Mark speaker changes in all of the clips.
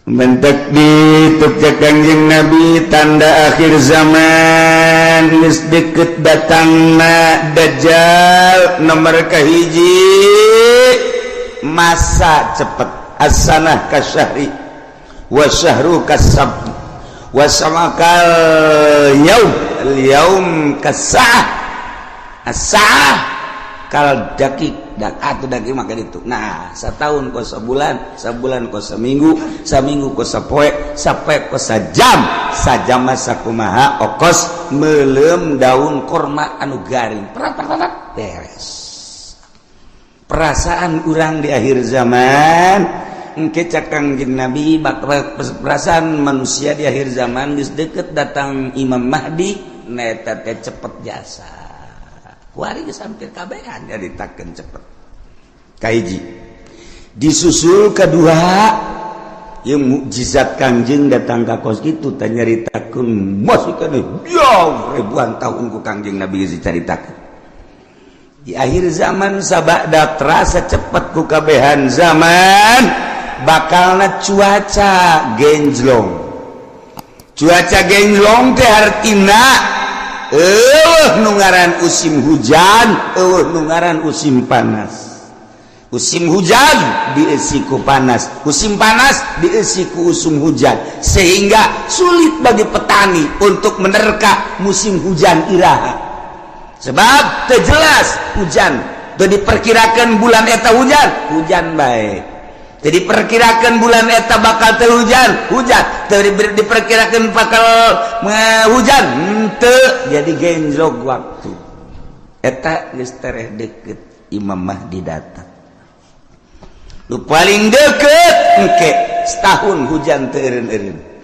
Speaker 1: bentuk dituk Kangjeng Nabi tanda akhir zaman geus deukeut datangna Dajjal nomor kahiji masa cepet as-sanah kasyahri wa syahru kasab wa samakal yaum kasah as-sa'ah kal dakik dak atuh daki maka itu. Nah, satahun ku sabulan, sabulan ku saminggu, saminggu ku sapoe, sapoe ku sajam, sajam sakumaha okos meuleum daun korma anu garing. Prat beres. Perasaan urang di akhir zaman engke cak Kangjeng Nabi perasaan manusia di akhir zaman geus deukeut datang Imam Mahdi eta teh cepet jasa. Kuari geus hampir kabehan nyaritakeun cepet. Kahiji. Disusul kedua yang mukjizat Kangjeng datang ka kos kitu teh nyaritakeun masih kana ribuan tahun ku Kangjeng Nabi geus dicaritakeun. Di akhir zaman sabada terasa cepet ku kabehan zaman bakalna cuaca genjlong. Cuaca genjlong teh artina nu ngaran musim hujan, nu ngaran musim panas. Musim hujan diisi ku panas, musim panas diisi ku musim hujan, sehingga sulit bagi petani untuk menerka musim hujan iraha. Sebab teu jelas hujan, teu diperkirakan bulan eta hujan, hujan bae. Teu diperkirakan bulan eta bakal teu hujan, hujan. Teu diperkirakan bakal hujan, teu. Jadi genjlog waktu. Eta geus tereh deukeut Imam Mahdi datang. Nu paling deukeut engke setahun hujan teu eureun-eureun.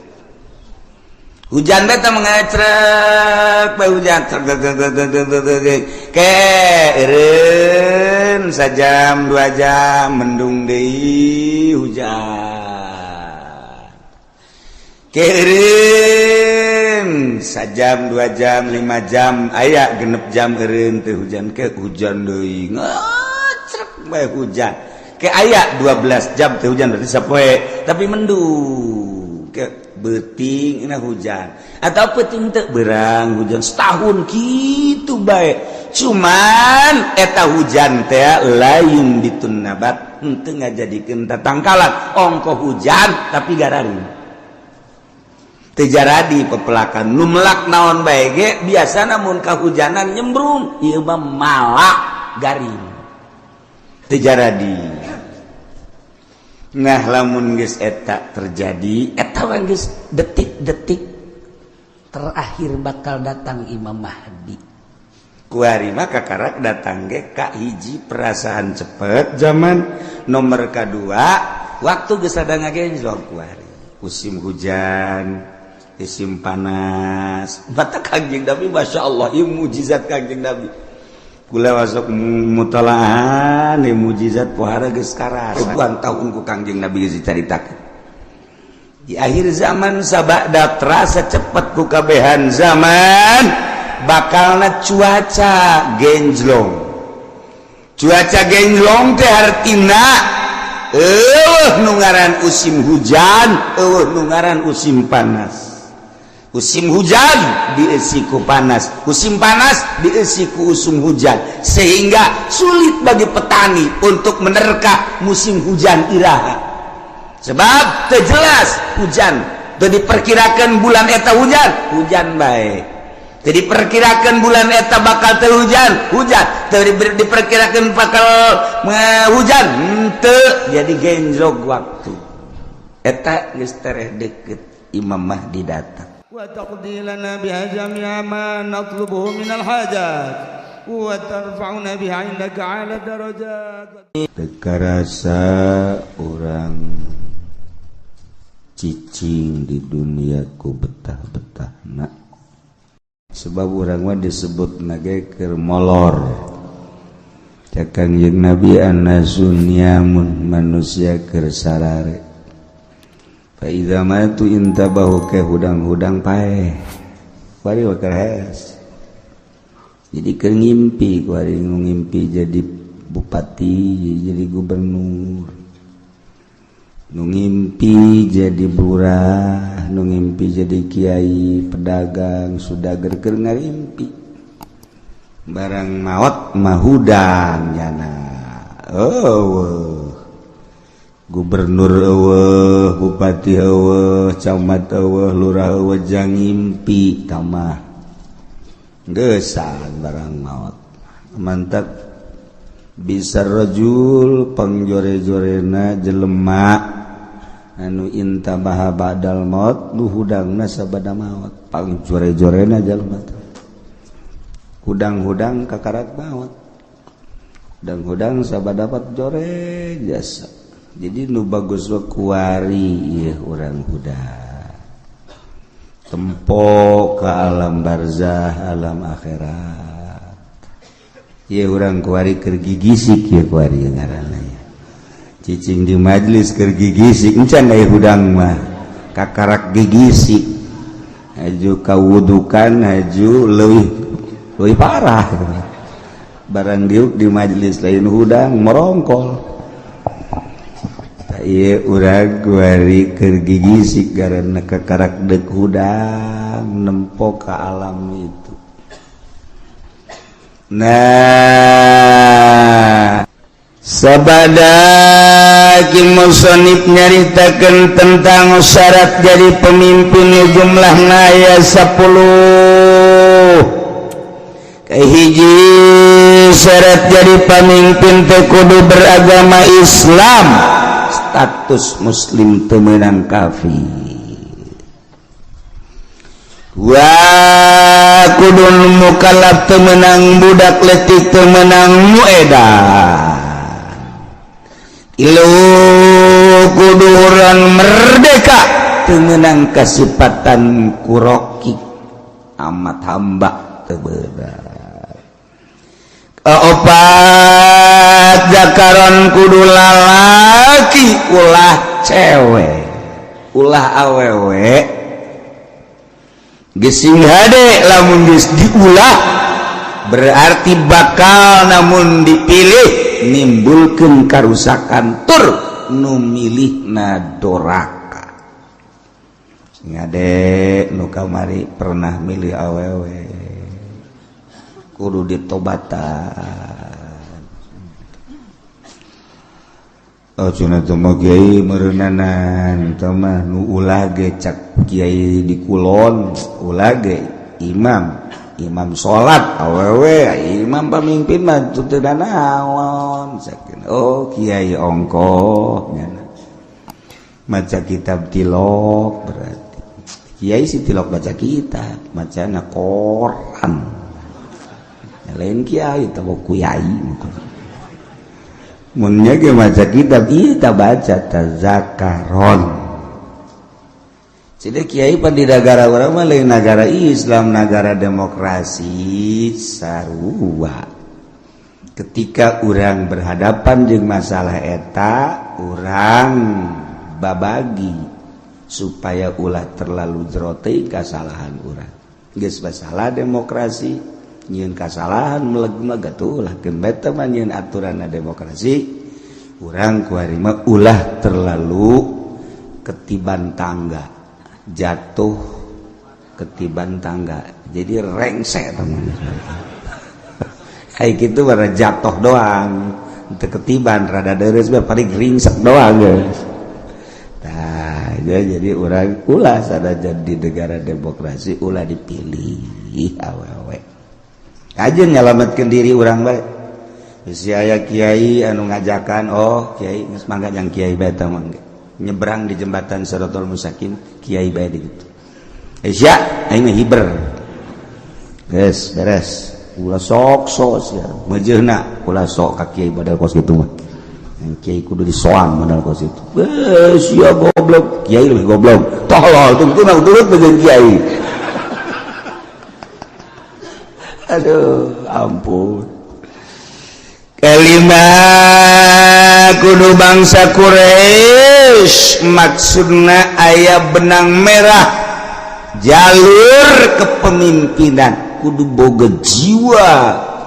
Speaker 1: Hujan beta mengacrek bae hujan ke eureun sajam 2 jam mendung deui hujan. Ke eureun sajam 2 jam 5 jam aya genep jam eureun teh hujan ke hujan deui ngacrek bae hujan. Ke aya 12 jam teh hujan berarti sapoe tapi mendung ke beuting na hujan atau peuting teu berang hujan setahun kitu bae. Cuman eta hujan teh lain ditun nabat henteu ngajadikeun tatangkalan ongko hujan tapi gararing teu jaradi pepelakan nu melak naon bae ge biasana mun kahujanan nyembrung ieu mah malak garing teu jaradi. Nah lamun geus eta terjadi eta geus detik-detik terakhir bakal datang Imam Mahdi. Kuari mah kakarak datang ge ka hiji perasaan cepet zaman nomor kadua waktu geus ada ngagenjlog kuari musim hujan musim panas bata Kangjeng Nabi masyaallah ieu mukjizat Kangjeng Nabi. Kula wasok mutalaahan mukjizat pohara geus karas ribuan tahun ku Kangjeng Nabi geus dicaritakeun. Di akhir zaman sabada terasa cepet ku kabehan zaman bakalna cuaca genjlong. Cuaca genjlong teh artina nu ngaran musim hujan, nu ngaran musim panas. Musim hujan diisi ku panas, musim panas diisi ku musim hujan, sehingga sulit bagi petani untuk menerka musim hujan iraha. Sebab teu jelas hujan, teu diperkirakan bulan eta hujan, hujan bae. Teu diperkirakan bulan eta bakal teu hujan, hujan. Teu diperkirakan bakal hujan, teu. Jadi genjlog waktu. Eta geus tereh deukeut Imam Mahdi datang.
Speaker 2: وتقضي لنا بها جميع ما نطلبه من الحاجات وترفعنا بها عندك على درجات.
Speaker 1: Tekarasa orang cicing di dunia ku betah-betahna sebab orang mah disebut nage keur molor. Cak Kangjeng Nabi annasun niamun manusia keur sarare. Fa idza matu intabahu ke hudang-hudang paeh. Kuari wakas. Jadi keur ngimpi, kuari ngimpi jadi bupati, jadi gubernur. nu ngimpi jadi burah, nu ngimpi jadi kiai pedagang, sudager keur ngarimpi barang maot mah hudang nyana. Gubernur eueuh, bupati eueuh, camat eueuh, lurah eueuh jang ngimpi tamah geusan barang maot. Mantap bisa rajul pangjore-jorena jelema anu intabaha ba'dal maut nu hudangna sabada maut. Pangjore-jorena jelema teh hudang-hudang kakarak maut, hudang-hudang sabada dapat jore jasa. Jadi nu bagus we kuari ieu urang hudang tempo ka alam barzah, alam akhirat. Ieu urang kuari keur gigisik ieu kuari ngaranna ya. Cicing di majelis keur gigisik encan aya hudang mah kakarak gigisik. Haju kawudukan, haju leuwih parah. Barang diuk di majelis lain hudang merongkol. Ieu urang kuari keur gigisik garana kakarak deuk hudang nempo ka alam itu. Nah, sabada ki musannif nyaritakeun tentang syarat jadi pemimpin jumlahna aya 10. Kahiji syarat jadi pemimpin teh kudu beragama Islam, status muslim teu meunang kafir. Kudu mukallaf teu meunang budak leutik, teu meunang muedan. Kudu urang merdeka, teu meunang kasipatan kuroki amat hamba teu beunang. Opat jakaron kudu lalaki ulah cewek, ulah awewe gesing hade. Lamun geus diulah berarti bakal namun dipilih nimbulkeun karusakan tur nu milihna doraka. Sing hade nu kamari pernah milih awewe kudu ditobatan. Cenah teh mah kiai meureunanan teh mah nu ulah ge cak kiai di kulon, ulah ge imam salat awewe, imam pamimpin mah teu da naon sakeun. Oh kiai ongkoh nyana maca kitab tilok, berarti kiai si tilok baca kitab, macana Quran. Lain kiai teu kuyai mun nya ge maca kitab ieu ta baca tazakaron. Jadi kiai pan di negara urang mah lain negara Islam, negara demokrasi sarua. Ketika urang berhadapan jeung masalah eta, urang babagi supaya ulah terlalu jero teuing kasalahan urang. Geus masalah demokrasi nyieun kasalahan meleg-meleg atuh ulah keun beta mah nyieun aturanna demokrasi. Urang kuari mah ulah terlalu ketiban tangga, jatuh ketiban tangga jadi rengsek teman. Kayak gitu bara jatuh doang teu ketiban rada deres bae paling ringsek doang geus. Tah jadi urang ulah sadajan di negara demokrasi ulah dipilih awewe. Ajeun nyalametkeun diri urang bae. Geus aya kiai anu ngajakan, oh kiai geus mangga jang kiai bae teh mangga. Nyebrang di jembatan Siratal Mustaqim kiai bae di ditu. Isya aing mah hiber. Geus beres. Ulah sok sia. Mejeuna ulah sok ka kiai badal kos kitu mah. Kiai kudu disoang badal kos itu. Sia goblok, kiai leuwih goblok. Tolol tungtuna turut bejeun kiai. Aduh, ampun. Kelima kudu bangsa Quraisy, maksudna aya benang merah jalur kepemimpinan, kudu boga jiwa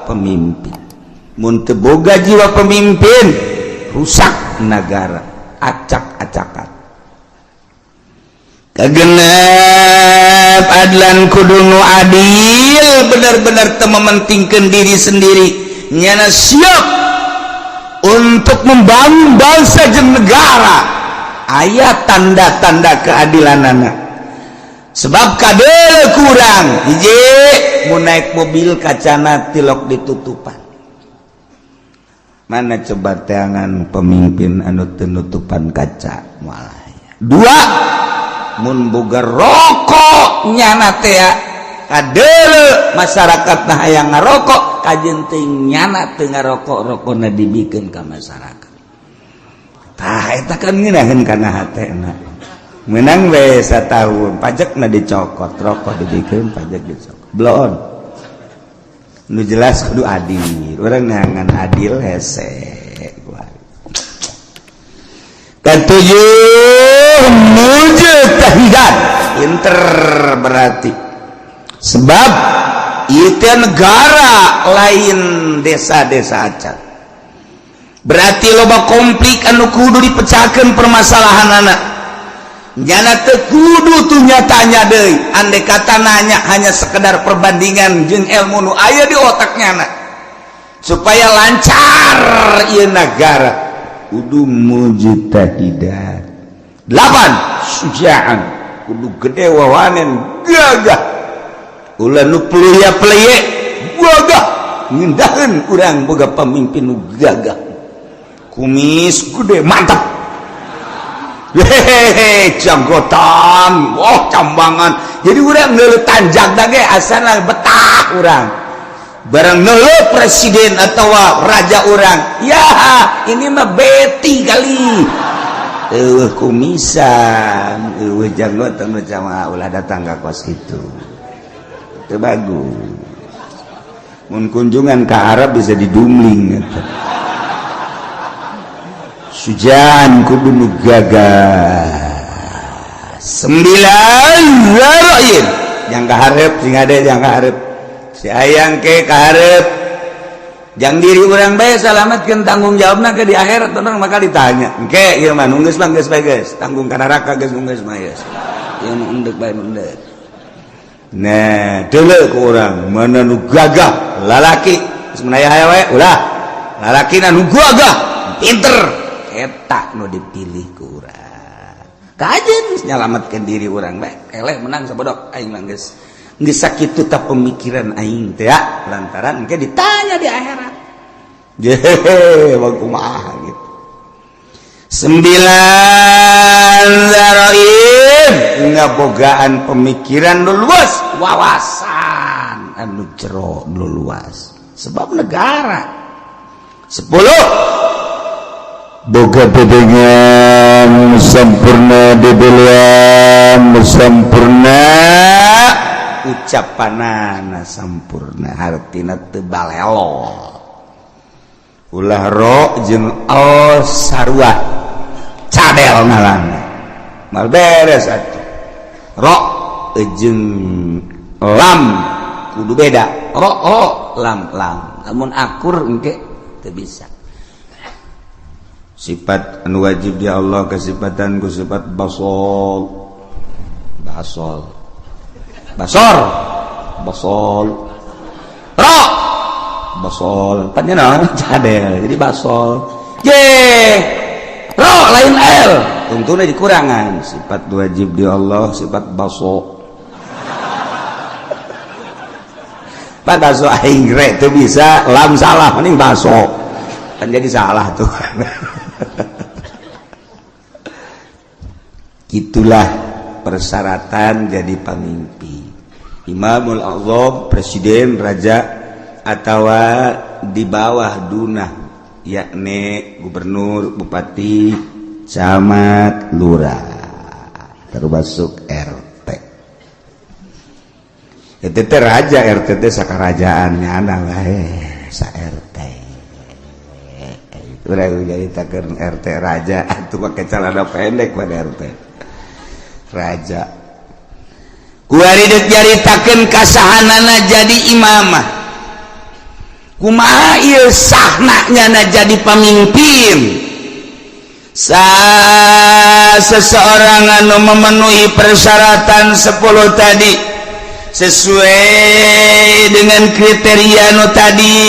Speaker 1: pemimpin. Mun teu boga jiwa pemimpin rusak negara, acak-acakan kagenep adlan kudu nu adil benar-benar teu mementingkeun diri sendiri nyana siap untuk membangun bangsa jeung negara aya tanda-tanda keadilanana sebab kadeu kurang hiji mun naik mobil kacana tilok ditutupan mana coba tangan pemimpin anu teu nutupan kaca malah dua mun boga rokok nyana teh kadeu masyarakat nah hayang ngarokok kajen teh nyana teu ngarokok rokona dibikeun ka masyarakat tah eta kan ngeunaheun kana hatena menang we satahun pajakna dicokot rokok dibikeun pajak dicokot bloon nu jelas kudu adil urang neangan adil hese ketujuh mujtahidan pinter berarti sebab itu negara lain desa-desa acan berarti loba konflik anu kudu dipecahkeun permasalahan anak nyana teu kudu tuh nyatanya deui andai kata nanya hanya sekedar perbandingan jeung ilmu nu aya di otaknya anak supaya lancar ieu negara kudu mujtahidan 8 sujaan kudu gede wawanen gagah ulah nu pelya-pelye gagah ngindaheun urang boga pamimpin nu gagah kumis gede mantap hehehe janggotan wah cambangan jadi urang neuleuh tanjak dage asana betah urang barang neuleuh presiden atau raja urang ya ini mah beti kali kumisan janggotan macam ulah datang ka kos kitu teu bagus mun kunjungan ke Arab bisa didumling gitu. Sujaan kudu nu gagah 9 zarain yang kaharep sing ade yang kaharep si ayang ke kaharep jang diri urang bae salametkeun tanggung jawabna ke di akhirat orang maka ditanya engke ieu mah nunggeus mah geus bae geus tanggung ka neraka geus nunggeus mah geus ieu nu endek bae endek nah deuleu ku urang mana nu gagah lalaki geus menaya hae wae ulah lalakina nu gagah pinter eta nu dipilih ku urang kajen nyalametkeun diri urang bae eleh menang sabodok aing mah geus sakitu ta pemikiran aing teh ya lantaran engke ditanya di akhirat jehe kumaha gitu 9 zarain ngabogaan pemikiran nu luas wawasan anu jero nu luas sebab negara 10 boga bedengan sempurna debeluan sempurna ucapanana sempurna hartina teu balelo ulah ro jeung al sarua cadel ngaranna mal beres atuh ro jeung lam kudu beda ro lam lamun akur engke teu bisa sifat anu wajib di Allah kesifatan ku sifat basol ro basol panjana cadel jadi basol ro lain l untungna dikurangan sifat wajib di Allah sifat baso baso aing re teu bisa lam salah mending baso kan jadi salah tuh itulah persyaratan jadi pemimpin imamul azam presiden raja atau di bawah dunah yakni gubernur bupati camat lurah termasuk RT itu teh raja RT teh sakarajaannya ada sa RT urang jadi takeun RT raja atuh pakai celana pendek pada RT raja kuari deuk nyaritakeun kasahanana jadi imamah kumaha ieu sahna nyana jadi pamimpin seseorang anu memenuhi persyaratan 10 tadi sesuai dengan kriteria anu tadi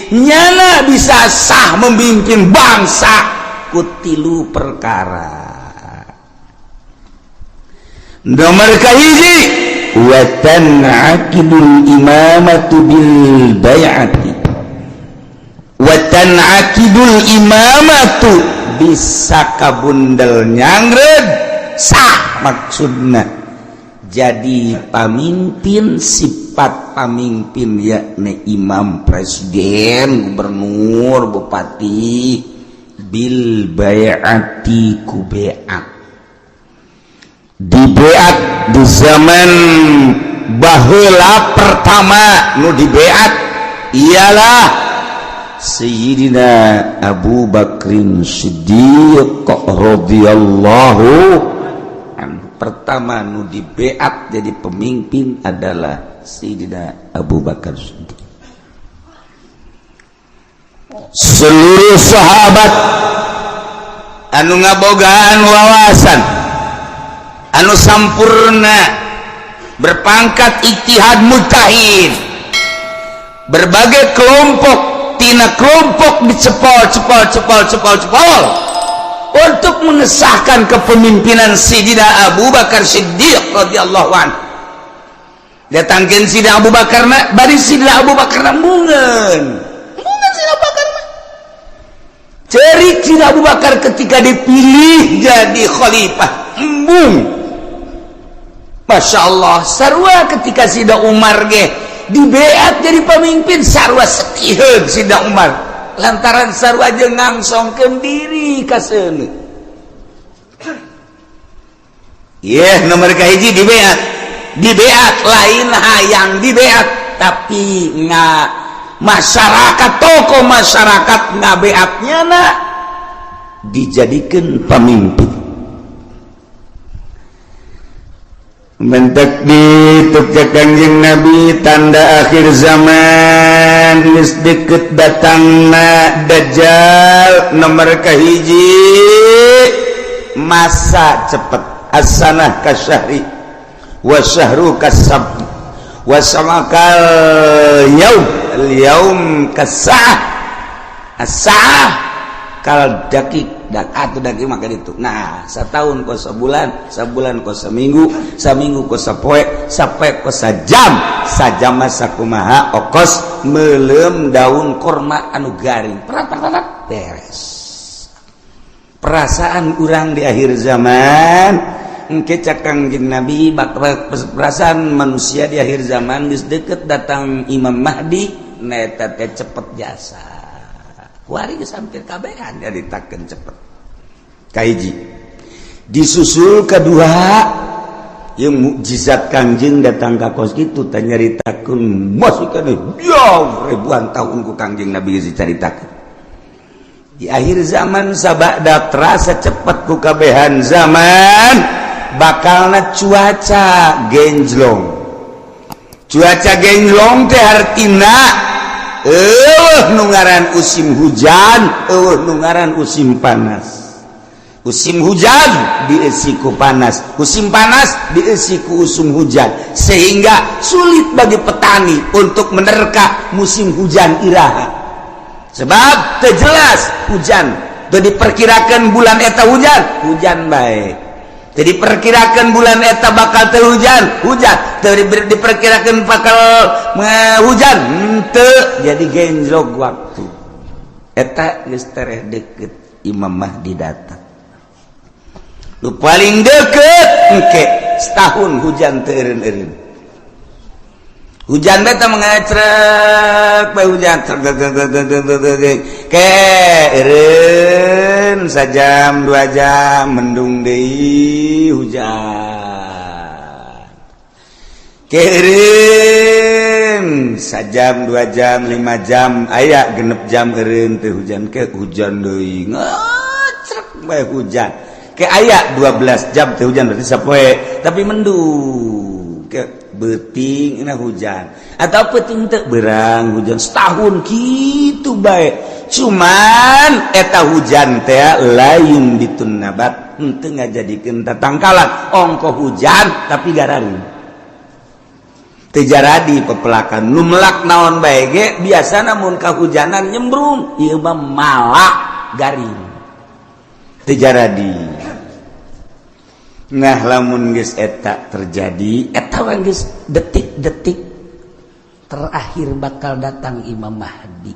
Speaker 1: nyana bisa sah memimpin bangsa kutilu perkara. Nomor kahiji wa tan'aqidul imamatu bil bai'ati wa tan'aqidul imamatu bisa kabundel nyangred sah maksudna jadi pamimpin sifat pamimpin yakni imam presiden gubernur bupati bil bai'ati ku bai'at di bai'at di zaman baheula pertama nu di bai'at ialah Sayyidina Abu Bakrin Siddiq radhiyallahu anhu. Pertama nu di bai'at jadi pemimpin adalah Sayyidina Abu Bakar Siddiq. Seluruh sahabat anu ngabogaan wawasan anu sampurna berpangkat ijtihad mujtahid berbagai kelompok tina kelompok dicepol untuk mengesahkan kepemimpinan Sayyidina Abu Bakar Siddiq radhiyallahu anhu. Datangkeun Sayyidina Abu Bakar bari Sayyidina Abu Bakar mungeun Sayyidina Abu Bakar cerik Sayyidina Abu Bakar ketika dipilih jadi khalifah embung. Masya Allah sarua ketika Sayyidina Umar di bai'at jadi pemimpin sarua setihun Sayyidina Umar lantaran sarua jeung ngangsongkeun diri ka seuneu. Nomor kahiji di bai'at lain hayang di bai'at tapi masyarakat tokoh masyarakat ngabai'atnya dijadikan pemimpin. Mentek dituk Kanjeng Nabi tanda akhir zaman geus deukeut datangna Dajjal. Nomor kahiji masa cepet as-sanah kasyahri wa syahru kasabti wa samakal yaum kasa'ah as-sa'ah kal dakik atau daging makan itu. Nah, setahun kau sebulan, sebulan kau seminggu, seminggu kau sepoe, sapoe kau sajam, sajam sakumaha okos melem daun korma anu garing. Perat beres. Perasaan urang di akhir zaman, engke Kanjeng Nabi perasaan manusia di akhir zaman geus deukeut datang Imam Mahdi, neta teh cepet jasa. Kuari geus hampir kabehan jadi takeun cepet. Kahiji disusul kedua yang mukjizat Kanjeng datang ka kos kitu teh nyaritakeun masikeun ribuan tahun ku Kanjeng Nabi geus dicaritakeun. Di akhir zaman sabada terasa cepat ku kabehan zaman bakalna cuaca genjlong. Cuaca genjlong teh artina nu ngaran usim hujan, nu ngaran usim panas. Musim hujan diisi ku panas, musim panas diisi ku usum hujan, sehingga sulit bagi petani untuk menerka musim hujan iraha. Sebab terjelas hujan, teu diperkirakan bulan eta hujan baik. Teu diperkirakan bulan eta bakal teu hujan, teu diperkirakan bakal hujan, teu jadi genjlog waktu. Eta geus tereh deukeut Imam Mahdi datang. Nu paling deket engke setahun hujan teureun-eureun. Hujan beta mengacrek bae hujan ke eureun sajam 2 jam mendung deui hujan. Ke eureun sajam 2 jam 5 jam aya genep jam eureun teh hujan ke hujan deui ngacrek bae hujan. Ke aya 12 jam teh hujan berarti sapoe tapi mendung ke beting hujan atau peting teu berang hujan setahun gitu baik cuman eta hujan teh layun bitun nabat henteu ngajadikeun tatangkalan ongko hujan tapi gararing teu jaradi pepelakan nu melak naon bae ge biasana mun kahujanan nyembrung ieu mah malak garing teu jaradi. Nah lamun geus eta terjadi eta geus detik-detik terakhir bakal datang Imam Mahdi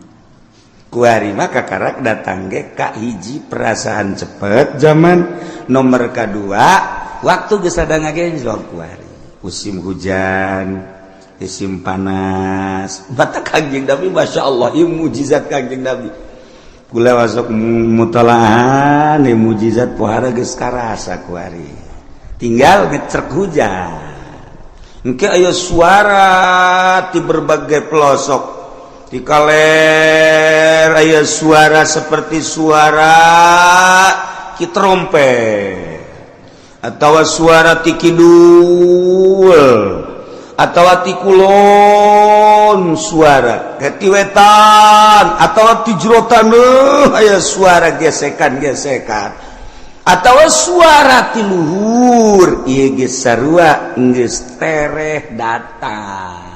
Speaker 1: kuari mah kakarak datang ge ka hiji perasaan cepet zaman nomor kadua waktu geus ada ngagenzlog kuari musim hujan musim panas bata Kangjeng Nabi masyaallah ieu mujizat Kangjeng Nabi kula wasok mutalaah mujizat pohara geus karasa kuari tinggal ngecerk hujan engke aya suara di berbagai pelosok di kaler aya suara seperti suara ki trompet atawa suara ti kidul atawa ti kulon suara ti wetan atawa ti jerotan aya suara gesekan-gesekan atau suara ti luhur ieu geus sarua geus tereh datang.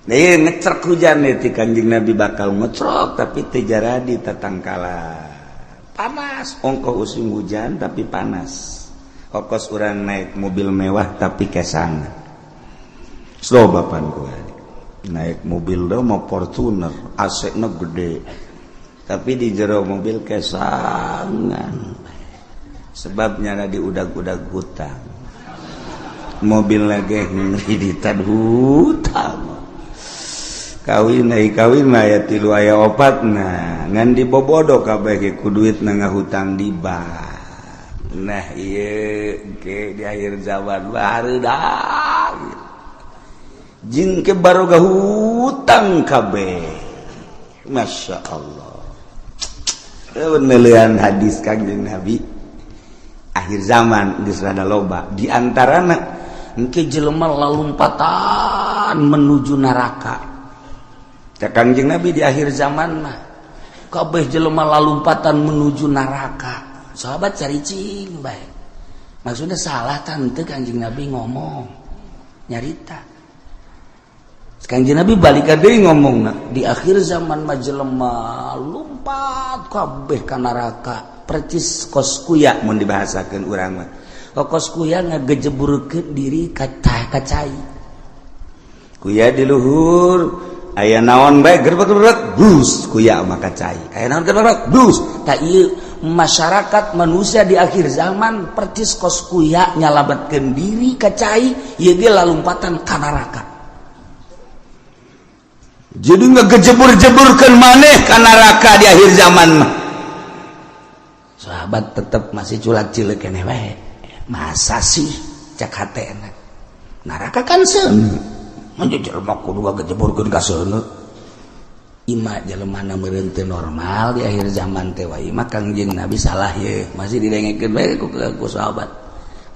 Speaker 1: Nah ieu ngecerk hujan ti Kanjeng Nabi bakal ngecrok tapi teu jaradi tatangkala. Panas ongko musim hujan tapi panas. Ongkos urang naik mobil mewah tapi kesangan. Slobapan ku naik mobil do mau Fortuner, AC-na gede. Tapi di jero mobil kesangan sebabnya di udag-udag hutang mobil lagi ngiriditan hutang kawin mah aya 3 aya 4 nah ngan dibobodo kabeh ku duit na ngahutang di bank nah ieu ke di akhir zaman bareudak jin ke baroga hutang kabeh masyaallah. Penelian hadis Kanjeng Nabi akhir zaman geus rada loba di antarana engke jelema lalumpatan menuju neraka. Cak Kanjeng Nabi di akhir zaman mah kabeh jelema lalumpatan menuju neraka. Sahabat caricing bae. Maksudnya salah tante Kanjeng Nabi ngomong nyarita. Kanjeng Nabi balik deui ngomongna di akhir zaman mah jelema lumpat kabeh ka neraka percis kos kuya mun dibahasakeun urang mah kos kuya ngagejeburkeun diri ka cai kuya di luhur aya naon bae gerbek-gerbek dus kuya mah ka cai aya naon gerbek dus ta ieu masyarakat manusia di akhir zaman percis kos kuya nyalametkeun diri ka cai ieu ge lalumpatan ka neraka. Jadi ngegejebur-jeburkeun maneh ka neraka di akhir zaman mah. Sahabat tetep masih culak-cileuk keneh wae. Masa sih cek hatena. Neraka kan seuneu. Mun jelema kudu ngagejeburkeun ka seuneu. Ima jelemana meureun teu normal di akhir zaman teh wae mah Kangjeng Nabi salah ye. Masih didengekeun bae ku sahabat.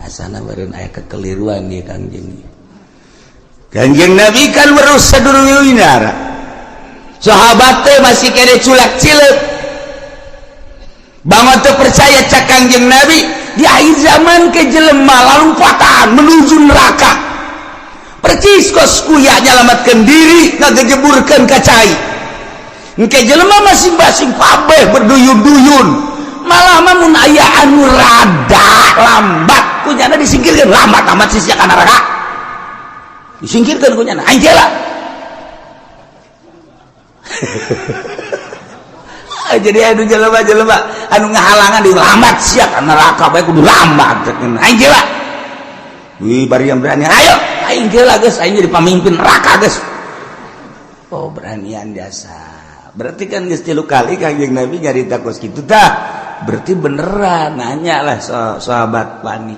Speaker 1: Asana meureun aya kekeliruan ieu Kangjeng. Kanjeng Nabi kan werus sadurungeunna sahabat teh masih kene culak-cileuk banget teu percaya cak Kanjeng Nabi di akhir zaman ke jelema lalumpatan menuju neraka percis kos kuya nyalametkeun diri ngagejeburkeun ka cai engke jelema masing-masing kabeh berduyun-duyun malah mah mun aya anu rada lambat kunyana disingkirkeun lambat amat sih ka neraka disingkirkeun kunyana anjeula. Jadi anu jelema-jelema anu ngahalangan di lambat sia ka neraka bae kudu lambat aing geula. Wih bari yang berani ayo aing geula geus aing jadi pamimpin neraka geus. Oh beranian biasa. Berarti kan geus 3 kali Kanjeng Nabi nyarita kos kitu tah. Berarti beneran nanya lah sahabat wani.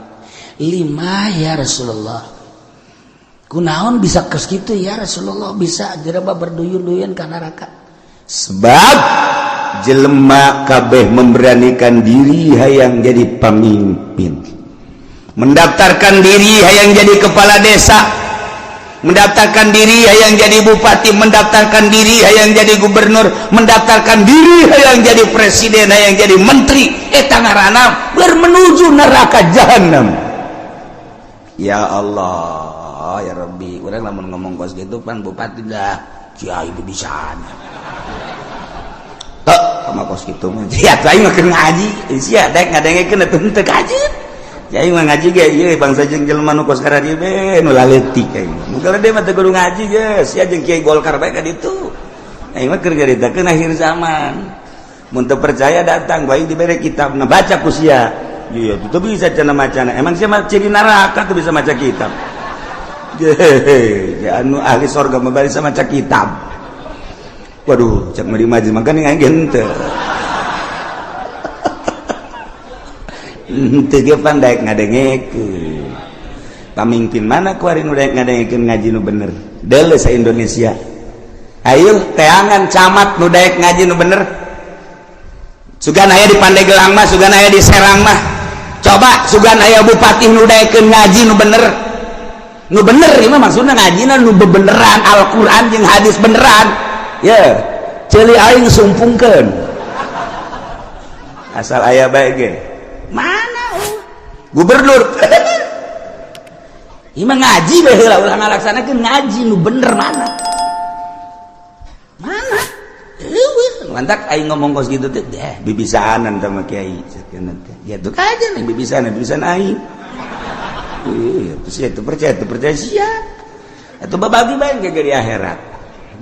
Speaker 1: 5 ya Rasulullah. Kunaon bisa kos kitu ya Rasulullah bisa jereba berduyun-duyun ka neraka. Sebab jelema kabeh memberanikan diri hayang jadi pemimpin. mendaftarkan diri hayang jadi kepala desa, mendaftarkan diri hayang jadi bupati, mendaftarkan diri hayang jadi gubernur, mendaftarkan diri hayang jadi presiden, hayang jadi menteri, eta ngaranna menuju neraka jahanam. Ya Allah, ya Rabbi, urang lamun ngomong kos gitu pan bupati dah kiai bisa. Tok sama kos kitu mah. Ya aing mah keur ngaji, sia daek ngadengekeun atuh teu kajeut. Yai mah ngaji ge ieu bangsa jeung jelema nu kos ka dieu be nu laletik aing. Mungkin dia mah teu kudu ngaji geus, sia jeung Kiai Golkar bae ka ditu. Aing mah keur nyaritakeun akhir zaman. Mun teu percaya datang bae dibere kitabna baca ku sia. Iya, teu bisa cenah macana. Emang sia mah ciri neraka teu bisa maca kitab. Ya anu ahli surga mah bari maca kitab. Waduh, cak mari maju makanya aing henteu. Teu pandai ngadengekeun. Pamimpin mana kuari nu daek ngadengekeun ngaji nu bener? Deuleu sa Indonesia. Ayo teangan camat nu daek ngaji nu bener. Sugan aya di Pandeglang mah, sugan aya di Serang mah. Coba sugan aya bupati nu daekeun ngaji nu bener. Nu bener ieu mah maksudna ngajina nu bebeneran Al-Qur'an jeung hadis beneran. Ya, ceuli aing sumpungkeun. Asal aya bae ge. Mana gubernur ieu mah ngaji bae heula ulah ngalaksanakeun ngaji nu bener mana eueuh mantak aing ngomong kos kitu teh bibisaanan teh mah kiai sakeun teh ya tuh aja nih bibisan aing ieu teh percaya sia atuh babagi bae ge di akhirat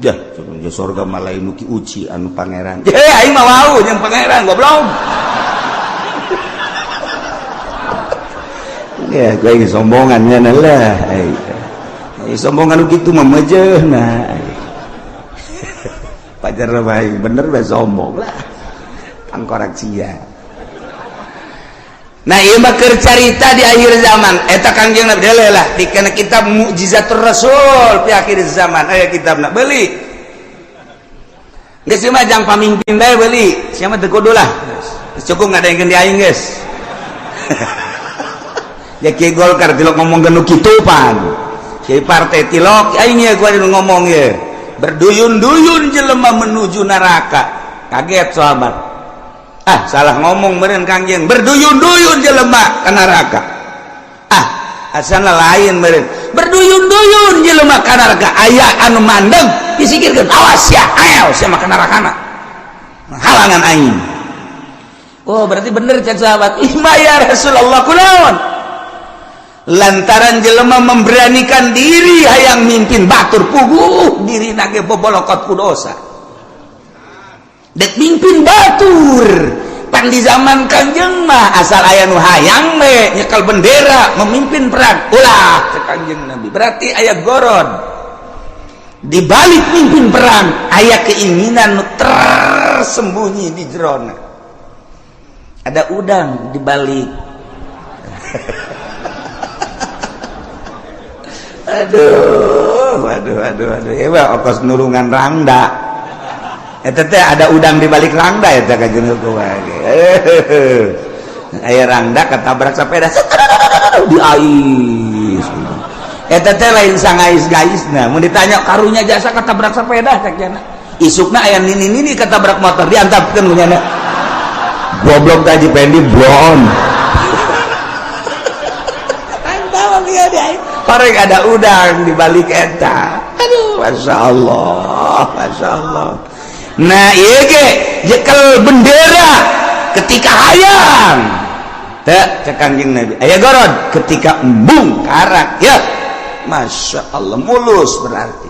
Speaker 1: dah surga mah lain nu ki uci anu pangeran aing mah wau jeung pangeran goblok. Ya, gue ini sombongannya lah. Sombongan gitu mah mejehna. Pajar baik bener bae sombong lah. Tangkorak sia. Nah, ieu mah keur carita di akhir zaman. Eta Kangjeng Nabi deuleu lah dikena kitab Mukjizatur Rasul di akhir zaman. Aya kitabna beuli. Geus mah jang pamimpin bae beuli. Sia mah teu kudu lah. Cukup ngadengeun di aing geus. Ya Kiai Golkar tilok ngomong nu kitu pan. Kiai partai tilok aing ye gua ngomong ye. Berduyun-duyun jelema menuju neraka. Kaget sahabat. Ah, salah ngomong meureun Kangjeng. Berduyun-duyun jelema ka neraka. Ah, asalna lain meureun. Berduyun-duyun jelema ka neraka. Aya anu mandeg disikirkeun awas ya, ayo sia mah ka nerakana. Halangan aing. Oh, berarti bener cek sahabat. Ima ya Rasulullah kunaon? Lantaran jelema memberanikan diri hayang mimpin batur puguh diri nage bobolokot ku dosa dek mimpin batur pan di zaman Kangjeng mah asal aya nu hayang we nyekel bendera memimpin perang ulah cek Kangjeng Nabi berarti aya goron di balik mimpin perang aya keinginan nu tersembunyi di jerona ada udang di balik. Aduh, ya ongkos nulungan rangda. Eta teh ada udang di balik rangda eta ka jeung kumaha. Aya rangda katabrak sepeda di ais. Eta teh lain sangais-gaisna. Mun ditanya karunya jasa katabrak sepeda cek cenah. Isukna aya nini-nini katabrak motor diantapkeun ku nya. Goblok tadi pendi blon. Antawang dia dia. Pareng ada udang di balik eta. Aduh, masya Allah. Nah, iya ge, jekel bendera ketika hayang. Teh cek Kangjeng Nabi. Aya gorod ketika embung karak ya. Masya Allah mulus berarti.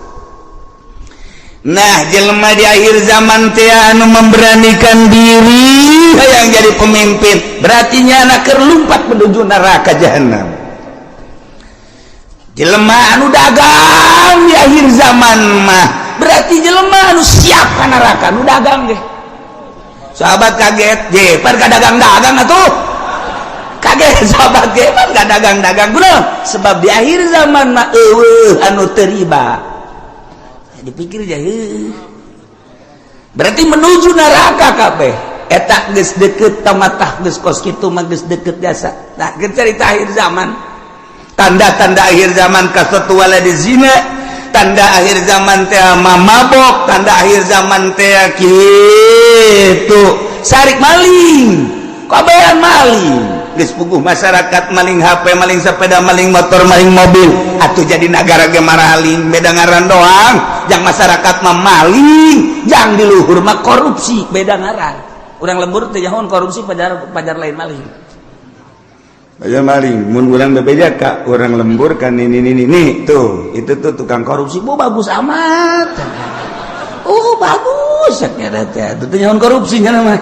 Speaker 1: Nah, jelema di akhir zaman teh anu memberanikan diri hayang jadi pemimpin, berarti nyana keur lumpat menuju neraka jahanam. Jelema anu dagang di akhir zaman mah berarti jelema anu siap ka neraka anu dagang ge. Sahabat kaget, je pan ka dagang-dagang atuh. Kaget sahabat ge pan ka dagang-dagang kunaon? Sebab di akhir zaman mah eueuh anu teu riba. Dipikir aja heuh. Berarti menuju neraka kabeh. etak geus deukeut tamatah geus kos kitu mah geus deukeut biasa. Nah, cerita akhir zaman. Tanda-tanda akhir zaman kasatu waladi zina, tanda akhir zaman teh mabok, tanda akhir zaman teh kitu sarik maling. Kabehan maling. Geus puguh masyarakat maling HP, maling sepeda, maling motor, maling mobil. Atuh jadi negara ge maraling, beda ngaran doang. Jang masyarakat mah maling, jang di luhur mah korupsi, beda ngaran. Urang lembur teh nyahoan korupsi pajar lain maling. Pajar maling, mun urang bebeda ka urang lembur kan ini tuh, itu tuh tukang korupsi. Oh bagus amat. Oh bagus saknya teh. Itu nyahoan korupsi nya mah.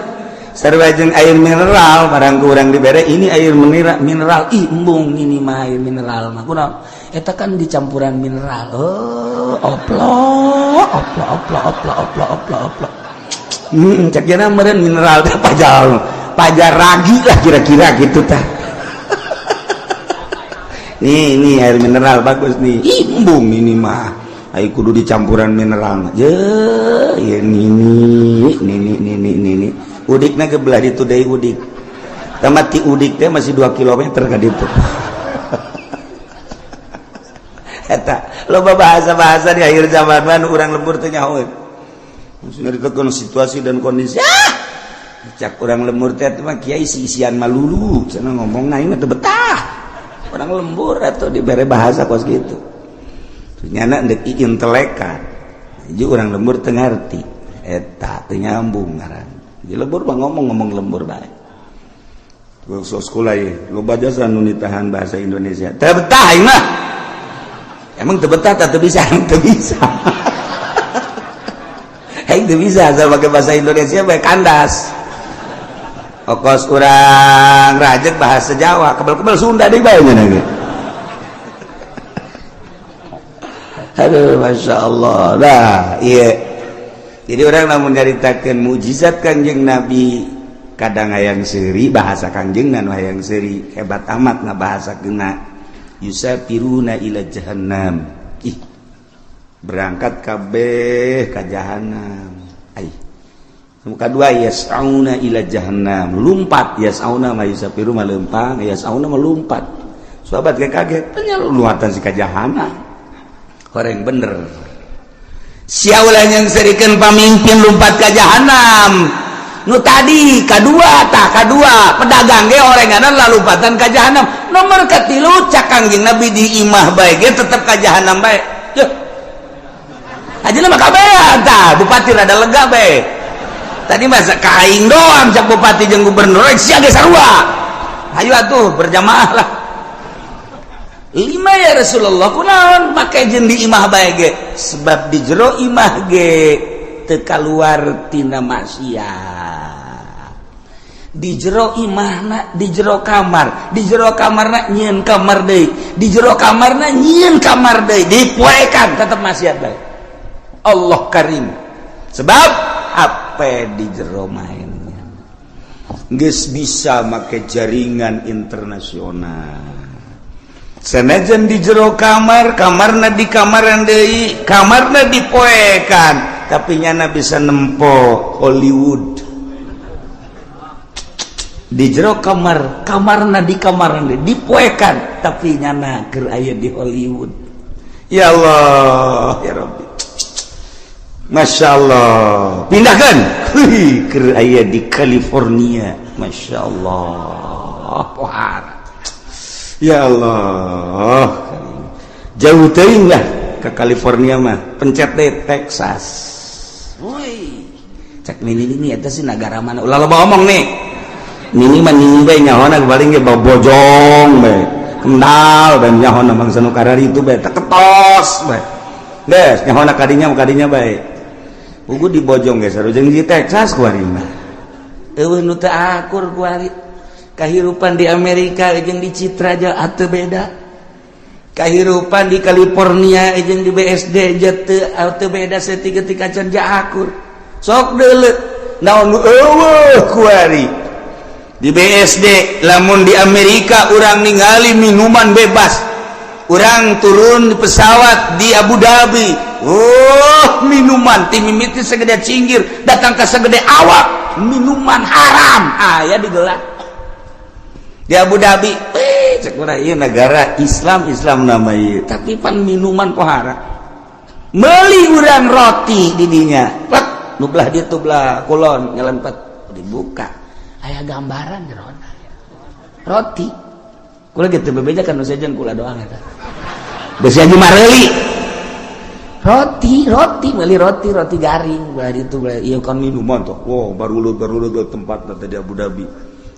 Speaker 1: Sarua jeung air mineral barang ku urang dibere ini air mineral. Ih embung ini mah air mineral mah. Kunaon? Eta kan dicampuran mineral. Oh, oplok. Cak jana meureun mineral teh pajar ragi lah kira-kira gitu tah. Nih air mineral bagus nih. Embung ini mah. Ai kudu dicampuran mineral mah. Ya ini. Udikna gebelah ditu deui udik. Tamat ti udik teh masih 2 km ka ditu. Eta loba bahasa-bahasa di akhir zaman mah urang lembur teh nyahoeun. Maksudnya ditekan situasi dan kondisi. Cak orang lembur teh mah kiai isian malulu, cenah ngomong na ieu teh betah. Orang lembur atau dibere bahasa kos gitu. Nyana endek intelekan. Jadi orang lembur teu ngarti. Eta teu nyambung ngaran. Di lembur mah ngomong lembur bae. Tuh sekolah ieu, loba jasa nu nitahan bahasa Indonesia. Teu betah ieu mah. Emang teu betah teu bisa, teu bisa. Itu bisa asal pakai bahasa Indonesia baik kandas. Okos urang rajek bahasa Jawa, kebel-kebel Sunda deh bayangnya lagi. Aduh, masya Allah. Nah, iya. Jadi orang namun nyaritakeun mujizat Kangjeng Nabi kadang hayang seuri bahasa Kangjeng dan hayang seuri hebat amat ngabahasakeunna. Yusafiruna ila jahannam. Berangkat kabeh ka jahanam. Kedua yas'auna ila jahannam, lumpat. Yas'auna mah yusafiru mah leumpang, yas'auna mah lumpat. Sahabat kaget, tanya luatan si ka jahanam. Horeng bener. Sia ulah yang serikeun pamimpin lumpat ka jahanam. Nu tadi kadua pedagang ge orenganan lalumpatan ka jahanam. Nomor katilu cak Kangjeng Nabi di imah bae ge tetep ka jahanam bae. Aja nama kabehan tah bupati rada lega bae. Tadi masa kaing doang cak bupati jeung gubernur sia ge sarua. Ayo atuh berjamaah lah. 5 ya Rasulullah kunaon make jeung di imah bae ge sebab di jero imah ge teu kaluar tina maksiat. Di jero imahna di jero kamarna nyieun kamar deui, di jero kamarna nyieun kamar deui, dipoekan tetep maksiat bae. Allah Karim. Sebab apa di jero mainnya geus bisa make jaringan internasional. Sanajan di jero kamarna di kamaran deui, kamarna dipoekan, tapi nyana bisa nempo Hollywood. Di jero kamarna di kamaran deui dipoekan, tapi nyana keur aya di Hollywood. Ya Allah, ya Rabbi. Masya Allah, pindahkan ke aya di California. Masya Allah, pohara. Ya Allah, jauh teuing lah ke California mah, pencet deh Texas. Woi, cek nini eta sih negara mana? Ulah lo ngomong nih. Nini mah nini bae nyahona paling ge bojong bae, kendal dan nyahona bangsa nu karari itu bae, teketos bae. Des nyahona kadinya bae. Ugu di Bojong geus sareng di Texas kuari mah. Eueuh nu teu akur kuari. Kahirupan di Amerika jeung di Citra aja atuh beda. Kahirupan di California jeung di BSD teu beda saeutik-eutik can ja akur. Sok deuleu naon eueuh kuari. Di BSD lamun di Amerika urang ningali minuman bebas. Urang turun di pesawat di Abu Dhabi. Oh, minuman ti mimiti segede cinggir datang ke segede awak. minuman haram aya digelar di Abu Dhabi. Cek urang ieu negara Islam nama ieu, tapi pan minuman kok haram. Meuli urang roti di dinya. Plak, nu belah dieu tuh belah kulon nyelempet dibuka. Aya gambaran jerona. Roti. Kula gitu bebeja kan nu sajen kula doang eta. Geus aja mareuli. Roti meuli roti garing belah ditu belah ieu kan minuman tuh. Wow, barulut tempatna teh di Abu Dhabi.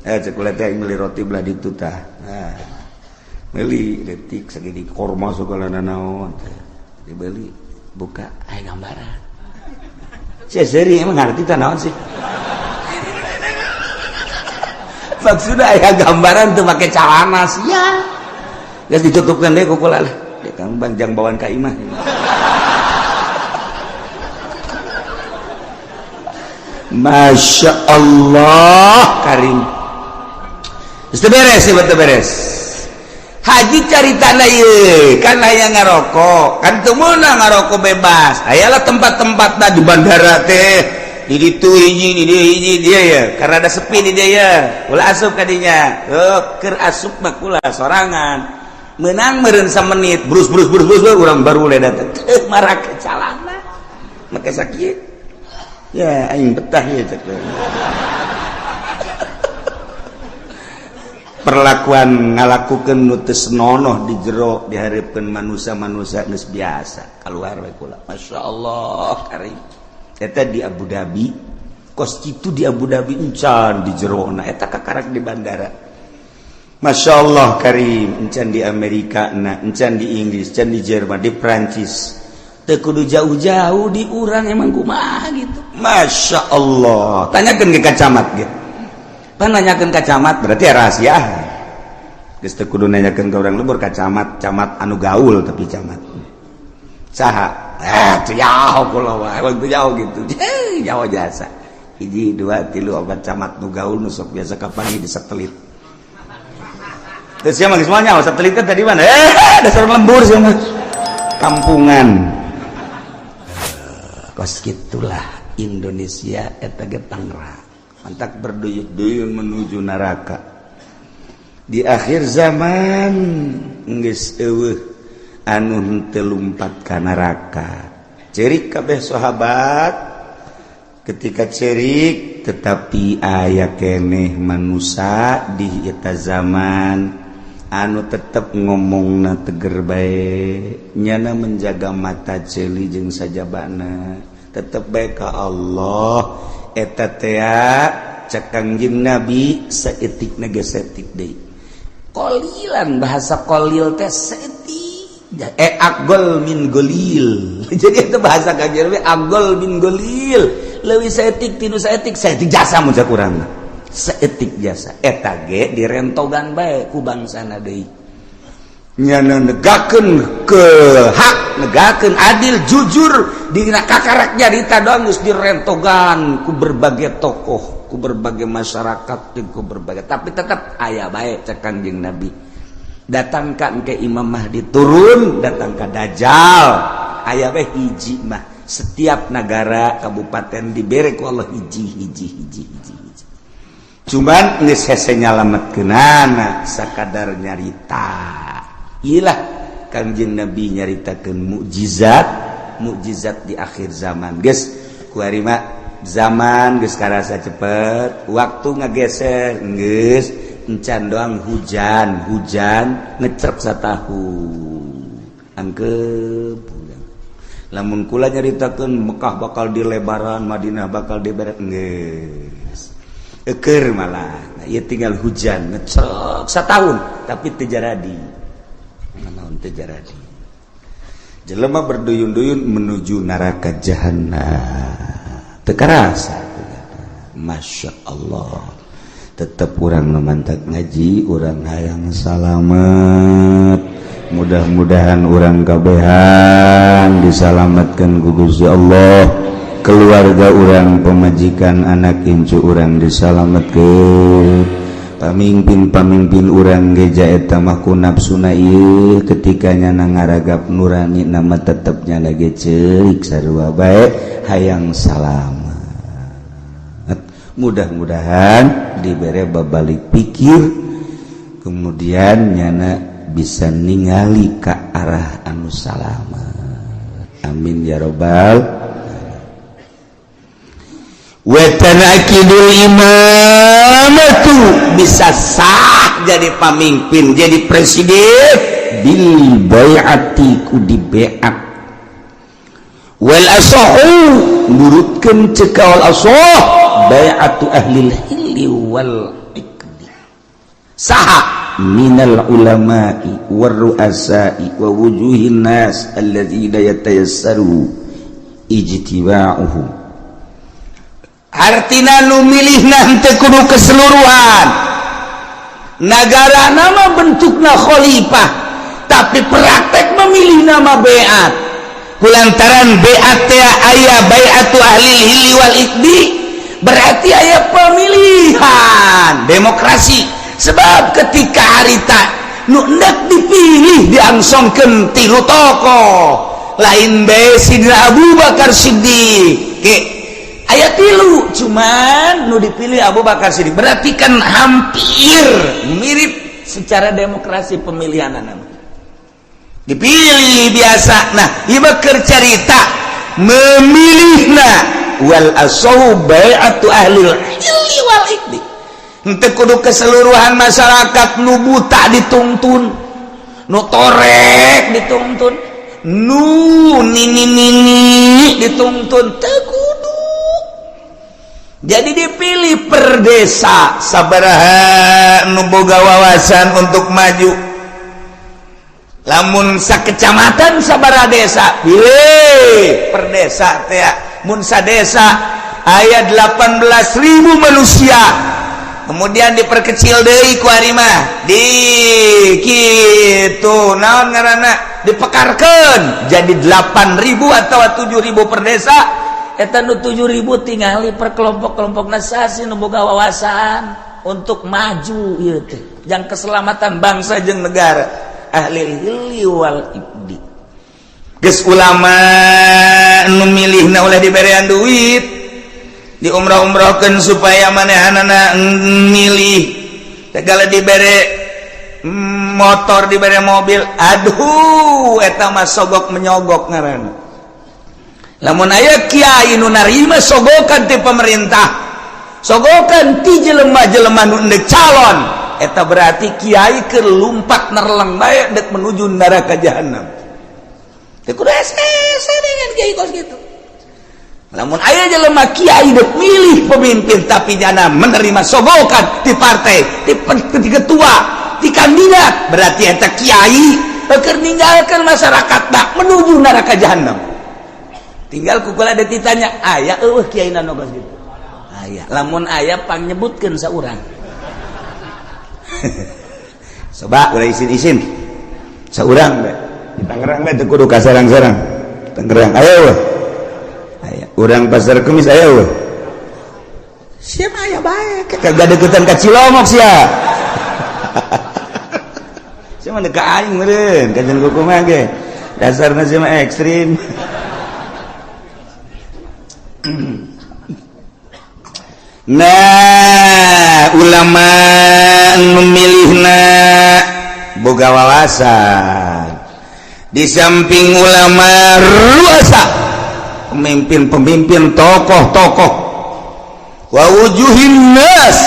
Speaker 1: Cek kula teh meuli roti belah ditu tah. Nah. Meuli detik sagede korma segala naon teh. Dibeli buka aya gambaran. Sia seri emang ngarti teh naon sih? Maksudnya aya gambaran tuh pakai celana sia. Geus ditutupkeun deui ku kula lah. Dia kan banjang bawaan ka imah. Masya Allah karim. Beres. Haji caritana ieu kan aya ngarokok, kan teu meunang ngarokok bebas. Ayalah tempat-tempatna di bandara teh. Di ditu hiji dia ya, karena ada sepi di dia ya. Ulah asup ka dinya. Keur asup mah kula sorangan. Meunang meureun samenit, brus urang baru le datang. Marah ke calana. Make sakieu. Ya aing betah ya cek. Perlakuan ngalakukeun nu teu senonoh di jero dihareupeun manusia geus biasa kaluar we kula. Masyaallah karim. Eta di Abu Dhabi, kos kitu di Abu Dhabi encan di jerona eta kakarak di bandara. Masyaallah karim, encan di Amerika na, encan di Inggris, encan di Jerman, di Prancis. Teu kudu jauh-jauh di urang emang kumaha gitu. Masyaallah. Tanyakeun ke kacamat ge. Nanyakeun ka camat berarti rahasia. Geus teu kudu nanyakeun ka urang lembur ka camat anu gaul tapi camat. Saha? Teu jauh kula wae, teu jauh gitu. Jauh jasa. 1 2 3 4 camat nu gaul nu sok biasa kapangi di satelit. Terus siapa semuanya satelitnya tadi mana? Dasar lembur sih mah. Kampungan. Kos gitulah Indonesia eta ge Tangerang. Mantak berduyun-duyun menuju neraka. Di akhir zaman geus eueuh anu henteu lumpat ka neraka. Cerik kabeh sahabat ketika cerik tetapi aya keneh manusia di eta zaman anu tetep ngomongna teger bae nyana menjaga mata ceuli jeung sajabana tetep bae ka Allah. Eta teh cek Kangjeng Nabi saeutik na geus saeutik deui. Qolilan bahasa qolil teh saeutik. Aqol min golil. Jadi itu bahasa Kangjeng Nabi aqol min golil. Leuwih saeutik tinu saeutik jasa mun cak urang. Saeutik jasa. Eta ge direntogan bae ku bangsana deui. Nyana negakeun ke hak, negakeun adil, jujur dina kakarak nyarita doang geus direntogan ku berbagai tokoh, ku berbagai masyarakat, ku berbagai tapi tetap aya bae cek Kangjeng Nabi. Datangkan ke Imam Mahdi turun, datang ke Dajjal. Aya bae hiji mah. Setiap negara kabupaten dibere ku Allah hiji. Cuman geus hese nyalametkeunana sakadar nyarita. Iyalah Kangjeng Nabi nyaritakeun mukjizat di akhir zaman. Geus kuari mah zaman geus karasa cepet, waktu ngageser geus encan doang hujan ngecerep satahun. Angkep. Lamun kula nyaritakeun Mekah bakal dilebaran, Madinah bakal diberet geus. Eker malah. Nah, ieu tinggal hujan ngecerep satahun tapi teu jaradi. Naon teu jaradi. Jelema berduyun-duyun menuju neraka jahanam. Teu karasa. Masya Allah. Tetep urang mantak ngaji, urang hayang salamet. Mudah-mudahan urang kabehan disalametkeun ku Gusti Allah. Keluarga urang, pemajikan, anak incu urang disalametkeun. Pamimpin urang geja eta mah ku nafsuna ieu ketika nyana ngaragap nurani nama tetepnya lagi ceurik sarua bae hayang salamet. mudah-mudahan dibere babalik pikir kemudian nyana bisa ningali ke arah anu salamet. Amin ya robbal. Watanakidul imamatu bisa sah jadi pamimpin jadi presiden bil bai'ati ku di bai'at wal asahu nurutkeun cekal asah bai'atu ahli hilli wal iqdi saha minal ulama'i war ru'asa'i wa wujuhin nas alladzina yatayassaru ijtiba'uhum. Artina nu milihna teu kudu keseluruhan negara nama bentukna khalifah tapi praktek memilih nama bai'at kulantaran bai'at teh aya bai'atu ahli hilli wal iqdi berarti aya pemilihan demokrasi sebab ketika harita nu hendak dipilih diangsongkeun tilu tokoh lain bae Sidina Abu Bakar Siddiq ayat tilu cuman nu dipilih Abu Bakar Siddiq berarti kan hampir mirip secara demokrasi pemilihan anak dipilih biasa. Nah ieu keur carita memilihna wal asau bai'atu ahli hilli wal iqdi henteu kudu keseluruhan masyarakat nu buta dituntun nu torek dituntun nu nini dituntun teu kudu. Jadi dipilih per desa sabaraha nu boga wawasan untuk maju. Lamun sakecamatan sabaraha desa pilih per desa teh mun sadesa aya 18.000 manusia. Kemudian diperkecil deui ku ari mah di kitu naon ngaranna dipekarkeun jadi 8.000 atau 7.000 per desa. Eta nu 7.000 tingali per kelompok-kelompok nasasi nu boga wawasan untuk maju ieu teh jang keselamatan bangsa jeung negara ahli hilli wal iqdi. Geus ulama nu milihna ulah diberean duit di umrah-umrahkeun supaya manehanana milih segala dibere motor dibere mobil aduh eta mah sogok menyogok ngaranna. Lamun aya kiai nu narima sogokan ti pemerintah sogokan ti jelema-jelema nu endek calon eta berarti kiai keur lumpat nerleng bae dek menuju neraka jahanam. Teu kudu ese dengan kiai kos gitu. Lamun aya jelema kiai dek milih pemimpin tapi jana menerima sogokan ti partai, ti ketua, ti kandidat, berarti eta kiai keur ninggalkeun masyarakat bak menuju neraka jahanam. Tinggal kukula ada ditanya aya eueuh kiai nu kos gitu. Aya. Lamun aya pang nyebutkeun saurang. Coba ulah isin-isin saurang be di Tangerang be teu kudu ka sarang-sarang Tangerang aya weh aya urang Pasar Kemis aya weh sia aya bae kagak deketan ka Cilomok sia sia mah deuk ka aing meureun kajen kumaha ge dasarna sia mah ekstrim. Nah ulama memilihna boga wawasan di samping ulama ruasa pemimpin-pemimpin tokoh-tokoh wa wujuhin nas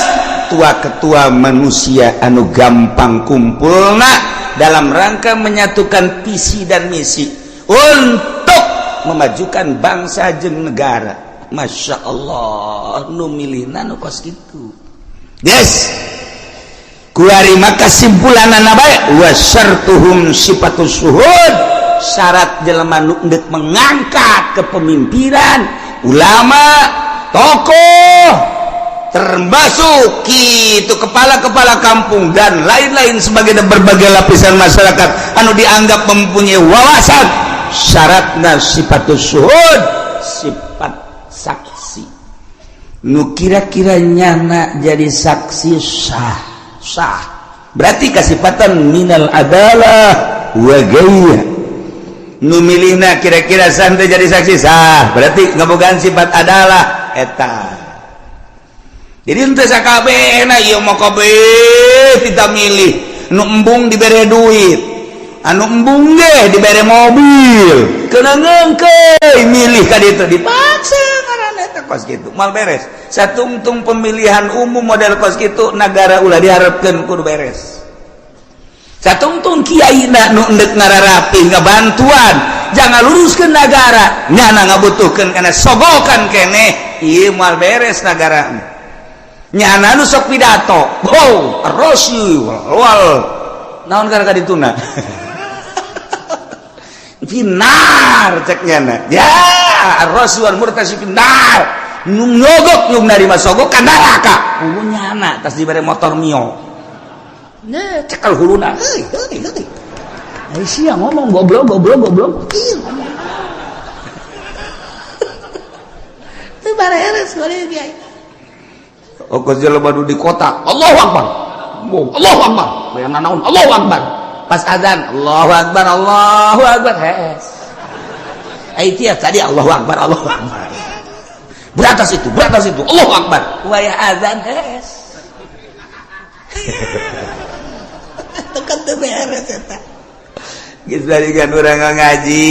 Speaker 1: tua-ketua manusia anu gampang kumpulna dalam rangka menyatukan visi dan misi untuk memajukan bangsa jeung negara. Masya Allah nu milihna nu kos kitu yes kuari maka simpulanana bae wa syartuhum sifatus syuhud syarat jelema nu endek mengangkat kepemimpinan ulama tokoh termasuk kitu kepala-kepala kampung dan lain-lain sebagai berbagai lapisan masyarakat anu dianggap mempunyai wawasan syaratna sifatus syuhud sifat saksi nu kira-kira nyana jadi saksi sah berarti kasifatan minal adalah wa gaya nu milihna kira-kira sah jadi saksi sah berarti ngabogaan sifat adalah eta jadi ente sakabehna ieu mah kabeh kita milih nu embung dibere duit anu embung ge dibere mobil keuna ngeungkeun milih ka ditu dipaksa ngaranna eta kos kitu mal beres satungtung pemilihan umum model kos kitu nagara ulah diharapkeun kudu beres satungtung kiaina nu endek ngararapi ngabantuan jangan luruskeun nagara nyana ngabutuhkeun kana sogokan keneh ieu mal beres nagara nyana nu sok pidato rasul wal naon gara dituna finar cek nyana ya rasul murtasi finar nu nyogok nu narima sogok ka neraka hulu nyana tas dibere motor mio nya cekal huluna ai sia ngomong goblok teu bareres kali dia kos jalan baru di kota Allahu Akbar Allahu Akbar bayang naon Allahu Akbar pas azan Allahu Akbar hes ai tiap tadi Allahu Akbar beratas itu Allahu Akbar waya azan hes tekan teu beres eta geus balikan urang ngaji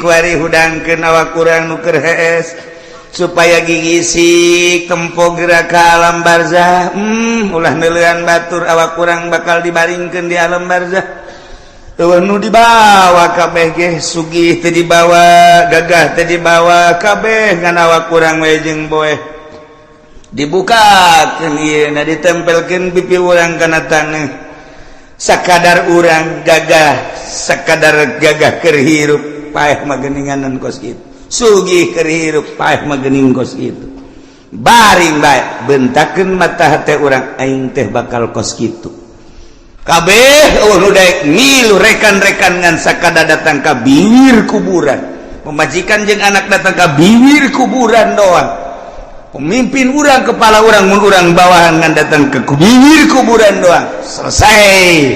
Speaker 1: kuari hudangkeun awak urang nu keur hes supaya gigisi tempo gerak ke alam barzah ulah neulean batur awak kurang bakal dibaringkeun di alam barzah teu nu dibawa kabeh ge sugih teu dibawa gagah teu dibawa kabeh ngan awak kurang we jeung boeh dibukakeun ieu na ditempelkeun pipi urang kana taneuh sakadar urang gagah sakadar gagah keur hirup paeh mah geuninganan kos kitu sugih keur hirup paeh mah geuning kos kitu baring bae bentakeun mata hate urang aing teh bakal kos kitu kabeh nu daek milu rekan-rekan ngan sakada datang ka bibir kuburan pemajikan jeung anak datang ka bibir kuburan doang pemimpin urang kepala urang mun urang bawahan ngan datang ke bibir kuburan doang selesai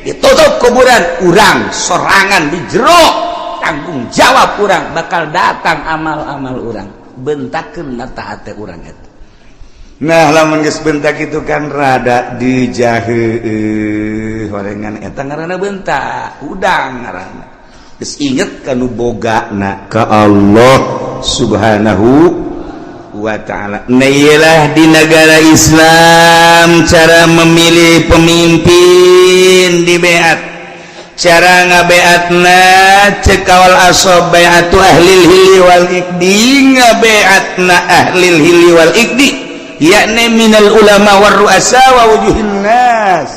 Speaker 1: ditutup kuburan urang sorangan di jero tanggung jawab urang bakal datang amal-amal urang bentakeun mata hate urang eta nah lamun geus bentak itu kan rada dijaheueuh horengan eta ngaranna bentak udang ngaranna geus inget kanu bogana ka Allah subhanahu wa ta'ala nailah di negara Islam cara memilih pemimpin di beat cara ngabeatna cekawal asob beatu ahlil hili wal ikdi ngabeatna ahlil hili wal ikdi yakni minal ulama war ru'asa wa wujuhin nas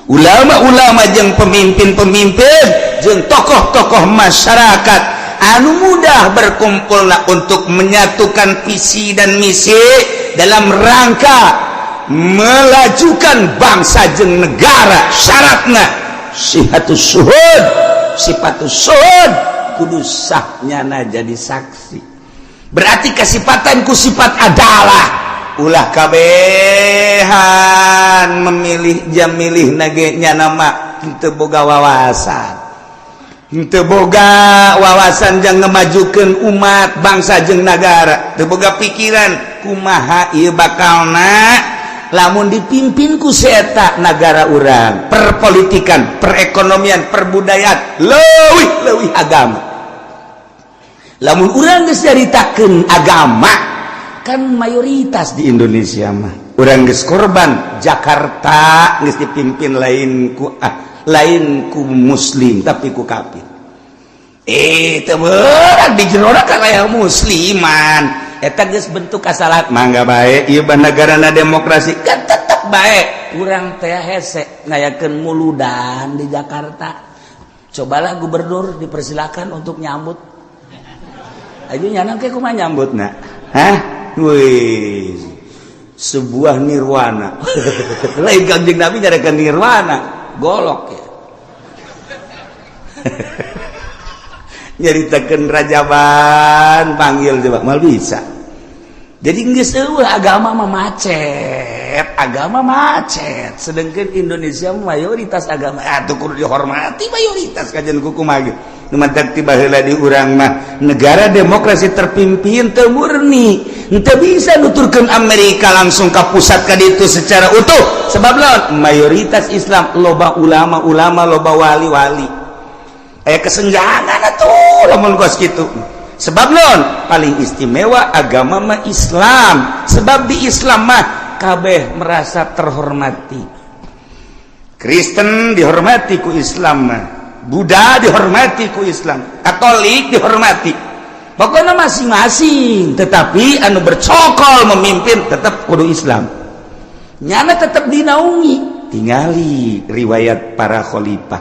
Speaker 1: ulama-ulama jeung pemimpin-pemimpin jeung tokoh-tokoh masyarakat anu mudah berkumpulna untuk menyatukan visi dan misi dalam rangka melajukan bangsa jeung negara syaratna sifatus suhud kudu sahnyana jadi saksi berarti kesifatan ku sifat adalah ulah kabehan memilih jam milih nage nya nama henteu boga wawasan jeung ngemajukeun umat bangsa jeung negara teu boga pikiran kumaha ieu bakalna lamun dipimpin ku seeta negara urang perpolitikan perekonomian perbudayaan leuwih agama lamun urang geus nyaritakeun agama kan mayoritas di Indonesia mah urang geus korban Jakarta geus dipimpin lain ku muslim tapi ku kafir teu beurang di jerona ka aya musliman eta geus bentuk kasalahan mangga bae ieu negarana demokrasi kan tetep bae urang teh hese ngayakeun muludan di Jakarta cobalah gubernur dipersilakan untuk nyambut ayo nyanang ke kumaha nyambutna wih sebuah nirwana lain Kangjeng Nabi nyarekeun nirwana golok ya nyaritakeun rajaban panggil coba mal bisa jadi geus eueuh agama mah macet sedangkan Indonesia mayoritas agama atuh kudu dihormati mayoritas kajian kuku mah nu mantak tiba heula di urang mah negara demokrasi terpimpin teu murni Ente bisa nuturkan Amerika langsung ke pusat ka ditu secara utuh sebab lawan mayoritas Islam loba ulama-ulama loba wali-wali kesenjangan atuh lamun kos kitu sebab lawan paling istimewa agama mah Islam sebab di Islam mah kabeh merasa terhormati Kristen dihormati ku Islam mah Buddha dihormati ku Islam Katolik dihormati pokoknya masing-masing tetapi anu bercokol memimpin tetap kudu Islam nyana tetap dinaungi tingali riwayat para khalifah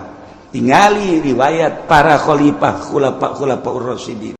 Speaker 1: tingali riwayat para khalifah khulafa ur rasyidin